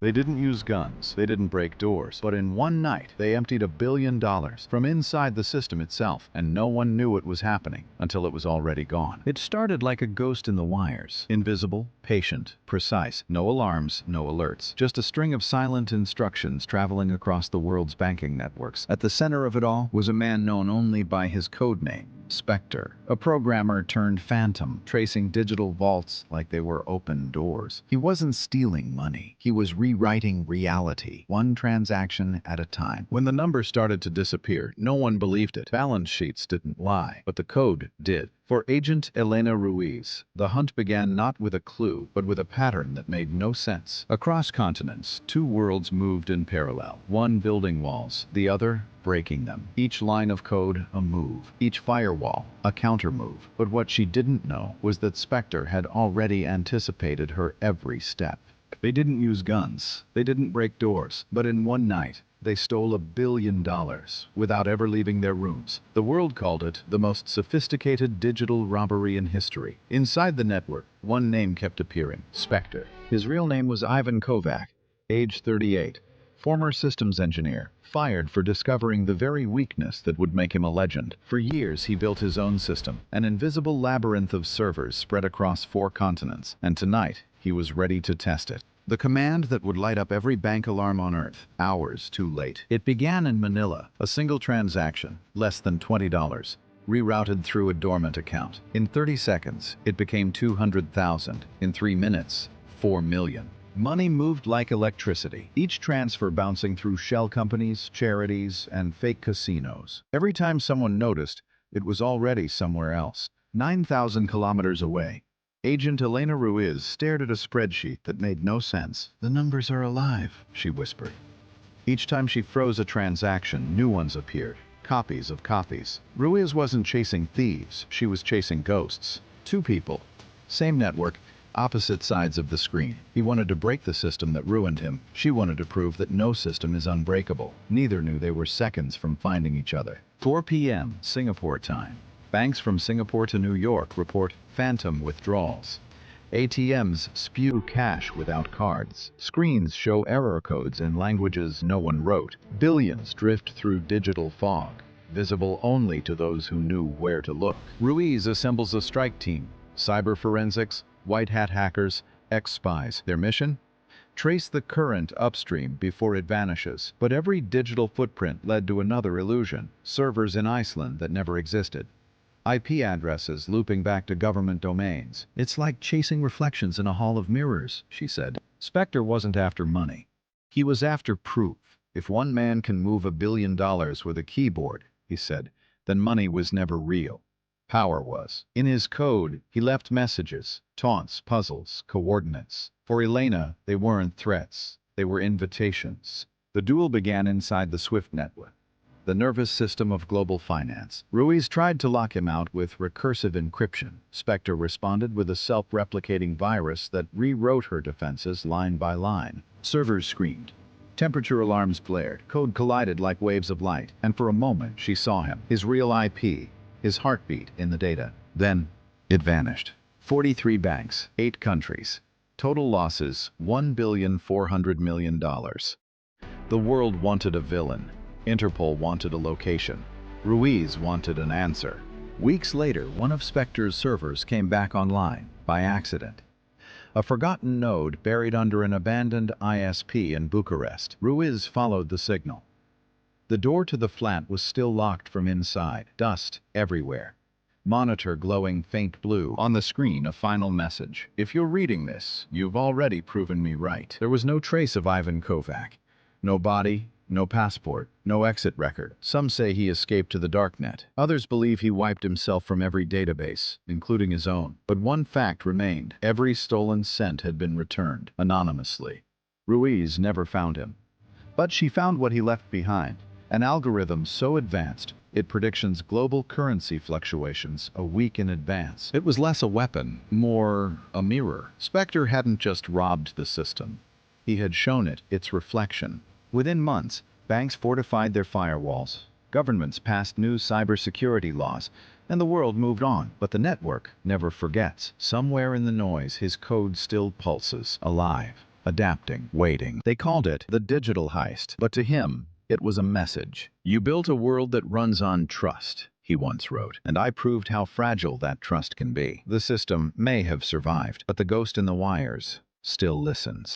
They didn't use guns, they didn't break doors, but in one night, they emptied $1 billion from inside the system itself, and no one knew it was happening until it was already gone. It started like a ghost in the wires. Invisible, patient, precise, no alarms, no alerts. Just a string of silent instructions traveling across the world's banking networks. At the center of it all was a man known only by his code name, Specter, a programmer turned phantom, tracing digital vaults like they were open doors. He wasn't stealing money. He was rewriting reality, one transaction at a time. When the numbers started to disappear, no one believed it. Balance sheets didn't lie, but the code did. For Agent Elena Ruiz, the hunt began not with a clue, but with a pattern that made no sense. Across continents, two worlds moved in parallel, one building walls, the other breaking them. Each line of code, a move. Each firewall, a counter-move. But what she didn't know was that Specter had already anticipated her every step. They didn't use guns, they didn't break doors, but in one night, they stole $1 billion without ever leaving their rooms. The world called it the most sophisticated digital robbery in history. Inside the network, one name kept appearing, Specter. His real name was Ivan Kovac, age 38, former systems engineer, fired for discovering the very weakness that would make him a legend. For years, he built his own system, an invisible labyrinth of servers spread across 4 continents, and tonight, he was ready to test it. The command that would light up every bank alarm on Earth, hours too late. It began in Manila, a single transaction, less than $20, rerouted through a dormant account. In 30 seconds, it became 200,000. In 3 minutes, 4 million. Money moved like electricity, each transfer bouncing through shell companies, charities, and fake casinos. Every time someone noticed, it was already somewhere else, 9,000 kilometers away. Agent Elena Ruiz stared at a spreadsheet that made no sense. "The numbers are alive," she whispered. Each time she froze a transaction, new ones appeared. Copies of copies. Ruiz wasn't chasing thieves, she was chasing ghosts. 2 people. Same network, opposite sides of the screen. He wanted to break the system that ruined him. She wanted to prove that no system is unbreakable. Neither knew they were seconds from finding each other. 4 p.m. Singapore time. Banks from Singapore to New York report phantom withdrawals. ATMs spew cash without cards. Screens show error codes in languages no one wrote. Billions drift through digital fog, visible only to those who knew where to look. Ruiz assembles a strike team. Cyber forensics, white hat hackers, ex-spies. Their mission? Trace the current upstream before it vanishes. But every digital footprint led to another illusion. Servers in Iceland that never existed. IP addresses looping back to government domains. "It's like chasing reflections in a hall of mirrors," she said. Specter wasn't after money. He was after proof. "If one man can move $1 billion with a keyboard," he said, "then money was never real. Power was." In his code, he left messages, taunts, puzzles, coordinates. For Elena, they weren't threats. They were invitations. The duel began inside the SWIFT network, the nervous system of global finance. Ruiz tried to lock him out with recursive encryption. Specter responded with a self-replicating virus that rewrote her defenses line by line. Servers screamed. Temperature alarms blared. Code collided like waves of light. And for a moment, she saw him. His real IP, his heartbeat in the data. Then, it vanished. 43 banks, 8 countries. Total losses, $1.4 billion. The world wanted a villain. Interpol wanted a location. Ruiz wanted an answer. Weeks later, one of Specter's servers came back online, by accident. A forgotten node buried under an abandoned ISP in Bucharest. Ruiz followed the signal. The door to the flat was still locked from inside. Dust everywhere. Monitor glowing faint blue. On the screen, a final message. "If you're reading this, you've already proven me right." There was no trace of Ivan Kovac. No body, no passport, no exit record. Some say he escaped to the darknet. Others believe he wiped himself from every database, including his own. But one fact remained. Every stolen cent had been returned, anonymously. Ruiz never found him. But she found what he left behind. An algorithm so advanced, it predictions global currency fluctuations a week in advance. It was less a weapon, more a mirror. Specter hadn't just robbed the system. He had shown it its reflection. Within months, banks fortified their firewalls, governments passed new cybersecurity laws, and the world moved on. But the network never forgets. Somewhere in the noise, his code still pulses, alive. adapting, waiting. They called it the digital heist, but to him, it was a message. "You built a world that runs on trust," he once wrote, "and I proved how fragile that trust can be." The system may have survived, but the ghost in the wires still listens.